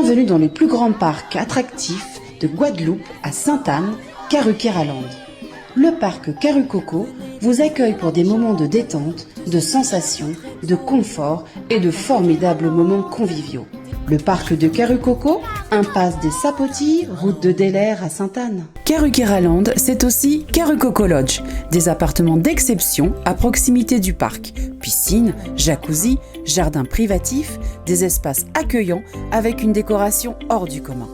Bienvenue dans le plus grand parc attractif de Guadeloupe à Sainte-Anne, Karukéraland. Le parc Karucoco vous accueille pour des moments de détente, de sensations, de confort et de formidables moments conviviaux. Le parc de Karucoco, impasse des Sapotilles, route de Delair à Sainte-Anne. Karukéraland, c'est aussi Karucoco Lodge, des appartements d'exception à proximité du parc. Piscine, jacuzzi, jardin privatif, des espaces accueillants avec une décoration hors du commun.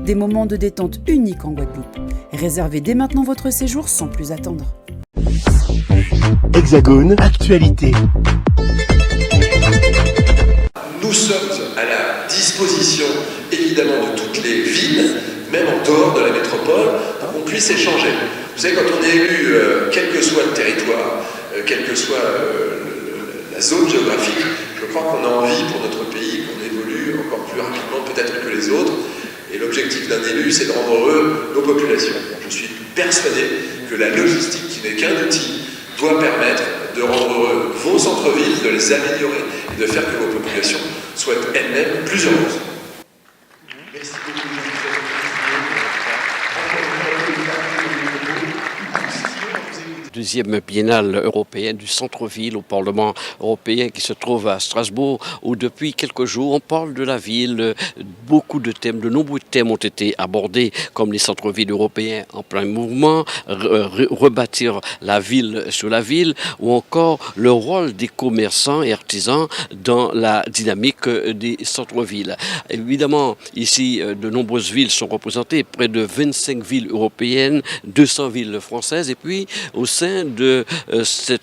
Des moments de détente uniques en Guadeloupe. Réservez dès maintenant votre séjour sans plus attendre. Hexagone, actualité. Nous sommes à la disposition, évidemment, de toutes les villes, même en dehors de la métropole, pour qu'on puisse échanger. Vous savez, quand on est élu, quel que soit le territoire, quelle que soit la zone géographique, je crois qu'on a envie pour notre pays qu'on évolue encore plus rapidement peut-être que les autres. Et l'objectif d'un élu, c'est de rendre heureux nos populations. Je suis persuadé que la logistique, qui n'est qu'un outil, doit permettre de rendre heureux vos centres-villes, de les améliorer et de faire que vos populations soient elles-mêmes plus heureuses. Merci beaucoup. Deuxième biennale européenne du centre-ville au Parlement européen qui se trouve à Strasbourg, où depuis quelques jours on parle de la ville. Beaucoup de thèmes, de nombreux thèmes ont été abordés, comme les centres-villes européens en plein mouvement, rebâtir la ville sur la ville, ou encore le rôle des commerçants et artisans dans la dynamique des centres-villes. Évidemment, ici, de nombreuses villes sont représentées, près de 25 villes européennes, 200 villes françaises, et puis au sein de ce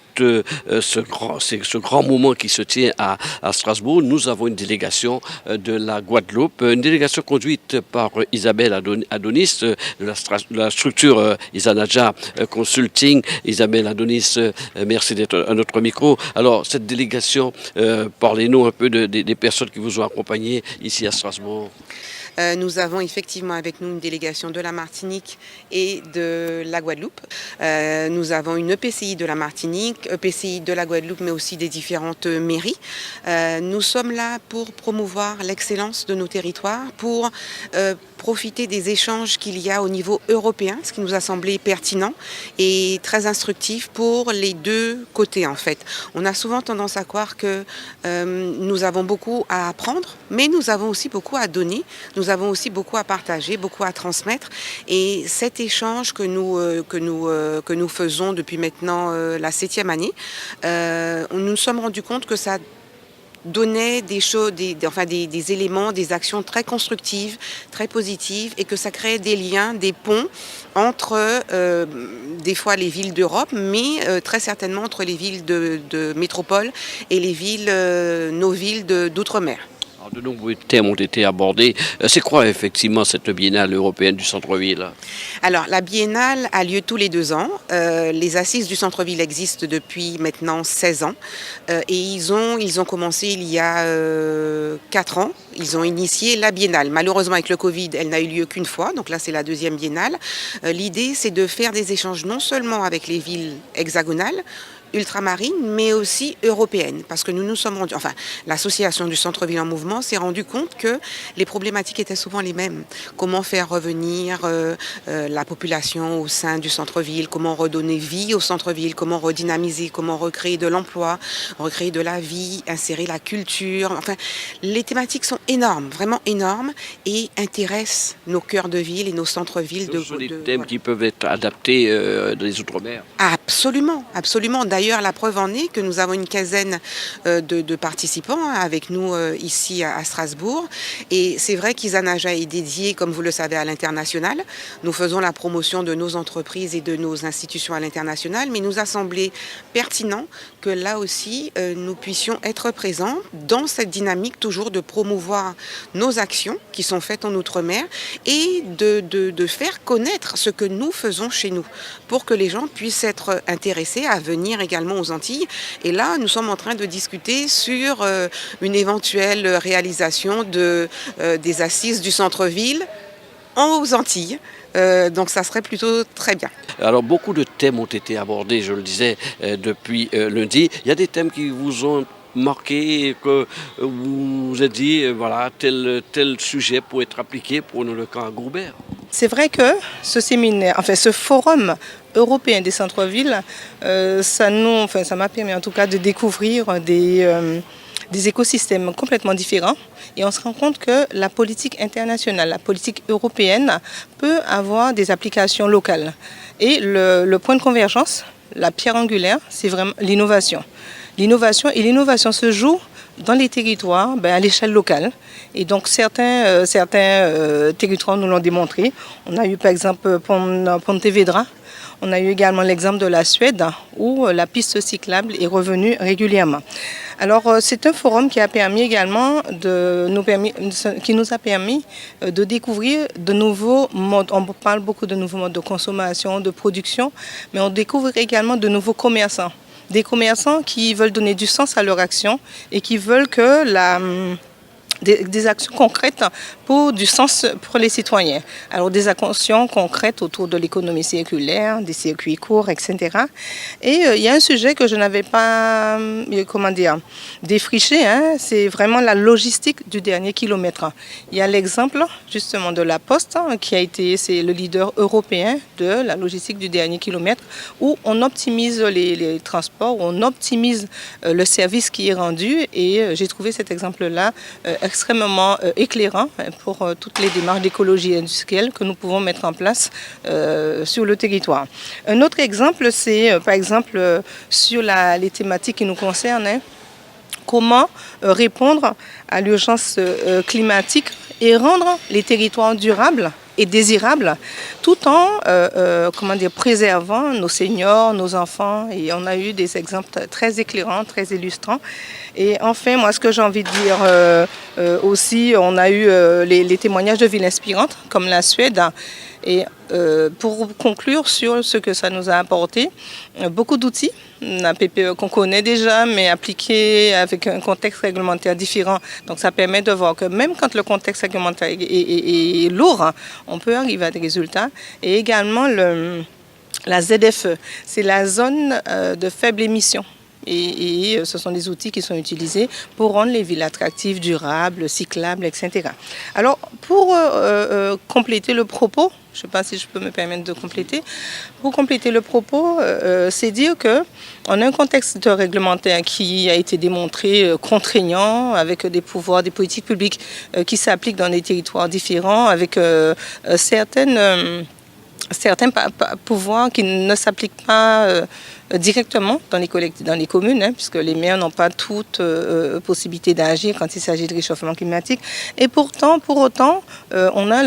grand moment qui se tient à Strasbourg, nous avons une délégation de la Guadeloupe, une délégation conduite par Isabelle Adonis de la structure Isanaja Consulting. Isabelle Adonis, merci d'être à notre micro. Alors, cette délégation, parlez-nous un peu des personnes qui vous ont accompagné ici à Strasbourg. Nous avons effectivement avec nous une délégation de la Martinique et de la Guadeloupe. Nous avons une EPCI de la Martinique, EPCI de la Guadeloupe, mais aussi des différentes mairies. Nous sommes là pour promouvoir l'excellence de nos territoires, pour profiter des échanges qu'il y a au niveau européen, ce qui nous a semblé pertinent et très instructif pour les deux côtés en fait. On a souvent tendance à croire que nous avons beaucoup à apprendre, mais nous avons aussi beaucoup à donner. Nous avons aussi beaucoup à partager, beaucoup à transmettre. Et cet échange que nous faisons depuis maintenant la 7e année, nous nous sommes rendus compte que ça donnait des choses, des éléments, des actions très constructives, très positives, et que ça créait des liens, des ponts entre des fois les villes d'Europe, mais très certainement entre les villes de métropole et les villes, nos villes d'outre-mer. De nombreux thèmes ont été abordés. C'est quoi effectivement cette biennale européenne du centre-ville? Alors la biennale a lieu tous les 2 ans. Les assises du centre-ville existent depuis maintenant 16 ans. Et ils ont commencé il y a 4 ans. Ils ont initié la biennale. Malheureusement avec le Covid, elle n'a eu lieu qu'une fois. Donc là c'est la 2e biennale. L'idée c'est de faire des échanges non seulement avec les villes hexagonales, ultramarines, mais aussi européennes. Parce que nous nous sommes rendus, l'association du centre-ville en mouvement s'est rendu compte que les problématiques étaient souvent les mêmes. Comment faire revenir la population au sein du centre-ville, comment redonner vie au centre-ville, comment redynamiser, comment recréer de l'emploi, recréer de la vie, insérer la culture. Les thématiques sont énormes, vraiment énormes, et intéressent nos cœurs de ville et nos centres-villes. Ce sont des thèmes qui peuvent être adaptés dans les Outre-mer. Absolument, absolument. D'ailleurs, la preuve en est que nous avons une quinzaine de participants avec nous ici à Strasbourg. Et c'est vrai qu'Isanaja est dédié, comme vous le savez, à l'international. Nous faisons la promotion de nos entreprises et de nos institutions à l'international, mais il nous a semblé pertinent que là aussi, nous puissions être présents dans cette dynamique toujours de promouvoir nos actions qui sont faites en Outre-mer et de faire connaître ce que nous faisons chez nous pour que les gens puissent être intéressés à venir également aux Antilles. Et là, nous sommes en train de discuter sur une éventuelle réalisation des assises du centre-ville aux Antilles. Donc ça serait plutôt très bien. Alors beaucoup de thèmes ont été abordés, je le disais, depuis lundi. Il y a des thèmes qui vous ont marqué que vous vous êtes dit, voilà, tel sujet peut être appliqué pour le camp à Gourbert? C'est vrai que ce séminaire, enfin ce forum européen des centres-villes, ça m'a permis en tout cas de découvrir des écosystèmes complètement différents. Et on se rend compte que la politique internationale, la politique européenne peut avoir des applications locales. Et le point de convergence, la pierre angulaire, c'est vraiment l'innovation. L'innovation se joue dans les territoires, à l'échelle locale. Et donc certains territoires nous l'ont démontré. On a eu par exemple Pontevedra. On a eu également l'exemple de la Suède où la piste cyclable est revenue régulièrement. Alors c'est un forum qui a permis également de découvrir de nouveaux modes. On parle beaucoup de nouveaux modes de consommation, de production, mais on découvre également de nouveaux commerçants. Des commerçants qui veulent donner du sens à leur action et qui veulent que des actions concrètes pour du sens pour les citoyens. Alors des actions concrètes autour de l'économie circulaire, des circuits courts, etc. Et il y a un sujet que je n'avais pas, défriché, c'est vraiment la logistique du dernier kilomètre. Il y a l'exemple justement de la Poste, c'est le leader européen de la logistique du dernier kilomètre, où on optimise les transports, on optimise le service qui est rendu. Et j'ai trouvé cet exemple-là extrêmement éclairant pour toutes les démarches d'écologie industrielle que nous pouvons mettre en place sur le territoire. Un autre exemple, c'est par exemple sur les thématiques qui nous concernent, comment répondre à l'urgence climatique et rendre les territoires durables et désirables, tout en préservant nos seniors, nos enfants. Et on a eu des exemples très éclairants, très illustrants. Et enfin, moi, ce que j'ai envie de dire aussi, on a eu les témoignages de villes inspirantes, comme la Suède. Et pour conclure sur ce que ça nous a apporté, beaucoup d'outils, la PPE qu'on connaît déjà, mais appliqués avec un contexte réglementaire différent. Donc ça permet de voir que même quand le contexte réglementaire est lourd, on peut arriver à des résultats. Et également la ZFE, c'est la zone de faible émission. Et ce sont des outils qui sont utilisés pour rendre les villes attractives, durables, cyclables, etc. Alors, pour compléter le propos, je ne sais pas si je peux me permettre de compléter, pour compléter le propos, c'est dire qu'on a un contexte réglementaire qui a été démontré contraignant, avec des pouvoirs, des politiques publiques qui s'appliquent dans des territoires différents, avec certains pouvoirs qui ne s'appliquent pas directement dans les communes, puisque les maires n'ont pas toute possibilité d'agir quand il s'agit de réchauffement climatique. Et pour autant, on a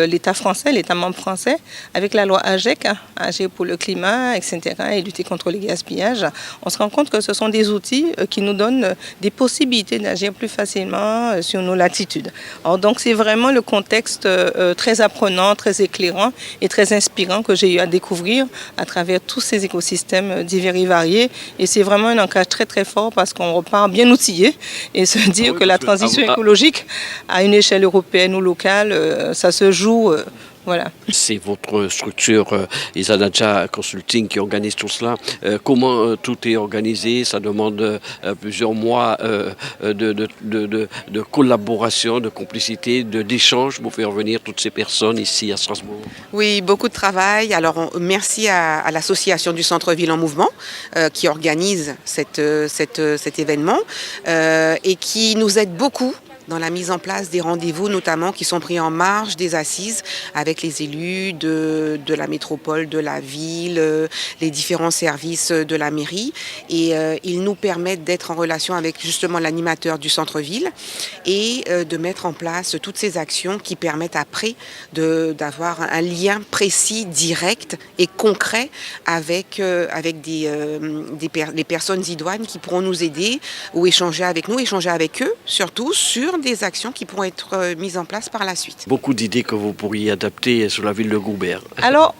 l'État français, l'État membre français, avec la loi AGEC, Agir pour le climat, etc., et lutter contre les gaspillages. On se rend compte que ce sont des outils qui nous donnent des possibilités d'agir plus facilement sur nos latitudes. Alors, donc c'est vraiment le contexte très apprenant, très éclairant et très inspirant que j'ai eu à découvrir à travers tous ces écosystèmes divers et variés. Et c'est vraiment un ancrage très très fort parce qu'on repart bien outillé et se dire que la transition écologique à une échelle européenne ou locale, ça se joue. Voilà. C'est votre structure Isanadja Consulting qui organise tout cela. Comment tout est organisé? Ça demande plusieurs mois de collaboration, de complicité, d'échange pour faire venir toutes ces personnes ici à Strasbourg. Oui, beaucoup de travail. Alors merci à l'association du Centre-Ville en Mouvement qui organise cet événement et qui nous aide beaucoup dans la mise en place des rendez-vous, notamment qui sont pris en marge des assises avec les élus de la métropole, de la ville, les différents services de la mairie. Et ils nous permettent d'être en relation avec justement l'animateur du centre-ville et de mettre en place toutes ces actions qui permettent après d'avoir un lien précis, direct et concret avec les personnes idoines qui pourront nous aider ou échanger avec nous, échanger avec eux, surtout sur des actions qui pourront être mises en place par la suite. Beaucoup d'idées que vous pourriez adapter sur la ville de Gourbert. Alors,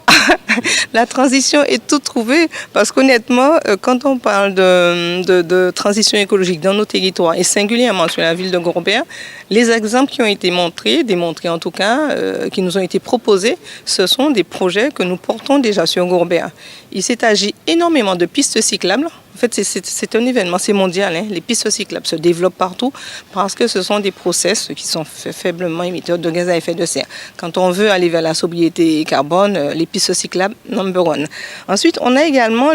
la transition est toute trouvée parce qu'honnêtement, quand on parle de transition écologique dans nos territoires et singulièrement sur la ville de Gourbert, les exemples qui ont été démontrés en tout cas, qui nous ont été proposés, ce sont des projets que nous portons déjà sur Gourbert. Il s'est agi énormément de pistes cyclables, En fait, c'est un événement, c'est mondial. Hein. Les pistes cyclables se développent partout parce que ce sont des process qui sont faiblement émetteurs de gaz à effet de serre. Quand on veut aller vers la sobriété carbone, les pistes cyclables, number one. Ensuite, on a également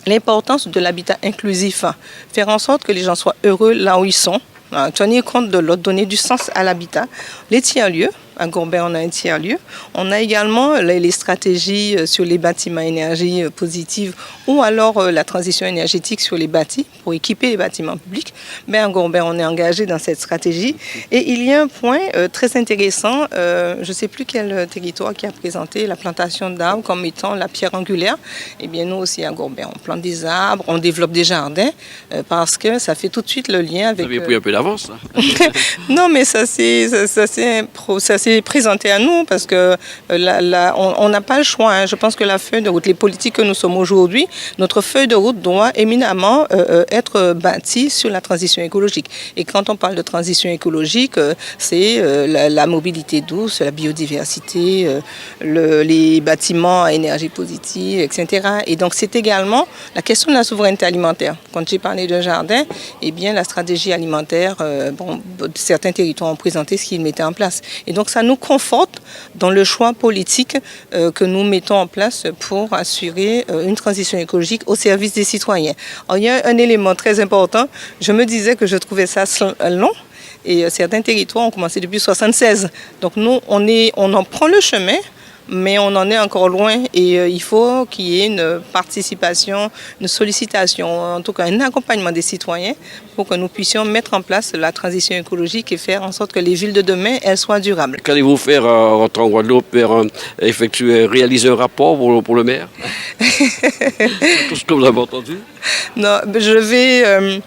l'importance de l'habitat inclusif. Faire en sorte que les gens soient heureux là où ils sont. Tenir compte de l'autre, donner du sens à l'habitat. Les tiers-lieux. À Gourbet, on a un tiers-lieu. On a également les stratégies sur les bâtiments à énergie positive ou alors la transition énergétique sur les bâtis pour équiper les bâtiments publics. Mais à Gourbet, on est engagé dans cette stratégie. Et il y a un point très intéressant, je ne sais plus quel territoire qui a présenté la plantation d'arbres comme étant la pierre angulaire. Eh bien, nous aussi à Gourbet, on plante des arbres, on développe des jardins parce que ça fait tout de suite le lien avec... Vous avez pris un peu d'avance, là. Non, mais ça s'est présenté à nous parce que on n'a pas le choix. Hein. Je pense que la feuille de route, les politiques que nous sommes aujourd'hui, notre feuille de route doit éminemment être bâtie sur la transition écologique. Et quand on parle de transition écologique, c'est la mobilité douce, la biodiversité, les bâtiments à énergie positive, etc. Et donc c'est également la question de la souveraineté alimentaire. Quand j'ai parlé de jardin, eh bien la stratégie alimentaire, certains territoires ont présenté ce qu'ils mettaient en place. Et donc ça nous conforte dans le choix politique que nous mettons en place pour assurer une transition écologique au service des citoyens. Alors, il y a un élément très important. Je me disais que je trouvais ça long. Et certains territoires ont commencé depuis 1976. Donc nous, on en prend le chemin, mais on en est encore loin et il faut qu'il y ait une participation, une sollicitation, en tout cas un accompagnement des citoyens pour que nous puissions mettre en place la transition écologique et faire en sorte que les villes de demain, elles soient durables. Qu'allez-vous faire en Guadeloupe, réaliser un rapport pour le maire? Tout ce que vous avez entendu? Non, je vais...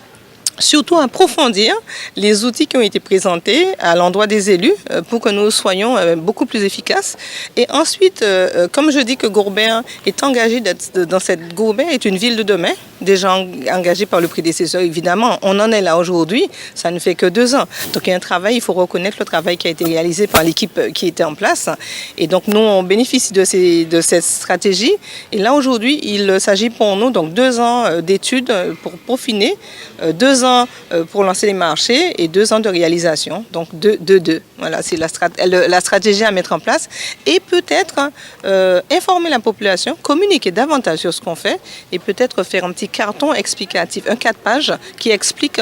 surtout approfondir les outils qui ont été présentés à l'endroit des élus pour que nous soyons beaucoup plus efficaces. Et ensuite, comme je dis que Gourbet est engagé Gourbet est une ville de demain, déjà engagée par le prédécesseur, évidemment. On en est là aujourd'hui, ça ne fait que 2 ans. Donc il y a un travail, il faut reconnaître le travail qui a été réalisé par l'équipe qui était en place. Et donc nous, on bénéficie de cette stratégie. Et là, aujourd'hui, il s'agit pour nous donc 2 ans d'études pour peaufiner, 2 ans pour lancer les marchés et 2 ans de réalisation. Donc 2. Voilà, c'est la stratégie à mettre en place. Et peut-être informer la population, communiquer davantage sur ce qu'on fait et peut-être faire un petit carton explicatif, un 4 pages qui explique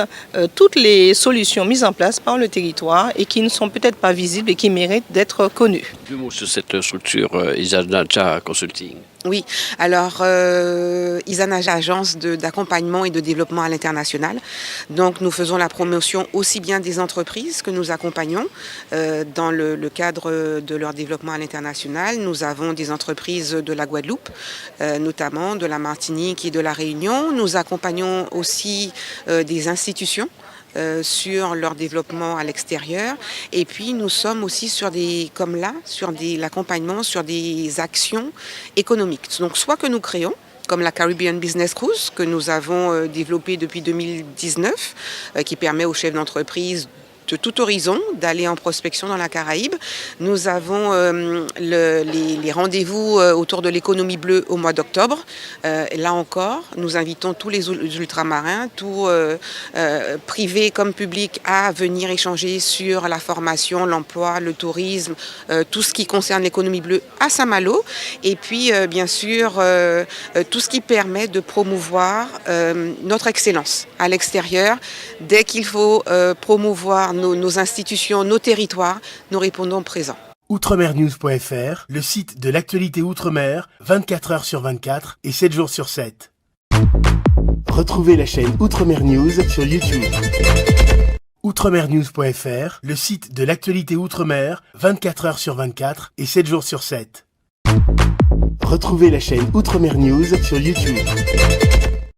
toutes les solutions mises en place par le territoire et qui ne sont peut-être pas visibles et qui méritent d'être connues. 2 mots sur cette structure Isanaja Consulting. Oui, alors Isanaja, agence d'accompagnement et de développement à l'international. Donc nous faisons la promotion aussi bien des entreprises que nous accompagnons dans le cadre de leur développement à l'international. Nous avons des entreprises de la Guadeloupe, notamment de la Martinique et de la Réunion. Nous accompagnons aussi des institutions sur leur développement à l'extérieur. Et puis nous sommes aussi sur l'accompagnement sur des actions économiques. Donc soit que nous créons, comme la Caribbean Business Cruise que nous avons développée depuis 2019, qui permet aux chefs d'entreprise de tout horizon d'aller en prospection dans la Caraïbe. Nous avons les rendez-vous autour de l'économie bleue au mois d'octobre. Là encore, nous invitons tous les ultramarins, tous privés comme publics, à venir échanger sur la formation, l'emploi, le tourisme, tout ce qui concerne l'économie bleue à Saint-Malo. Et puis, bien sûr, tout ce qui permet de promouvoir notre excellence à l'extérieur. Dès qu'il faut promouvoir nos institutions, nos territoires, nous répondons présents. Outremernews.fr, le site de l'actualité Outre-mer, 24 heures sur 24 et 7 jours sur 7. Retrouvez la chaîne Outremer News sur YouTube. Outremernews.fr, le site de l'actualité Outre-mer, 24 heures sur 24 et 7 jours sur 7. Retrouvez la chaîne Outremer News sur YouTube.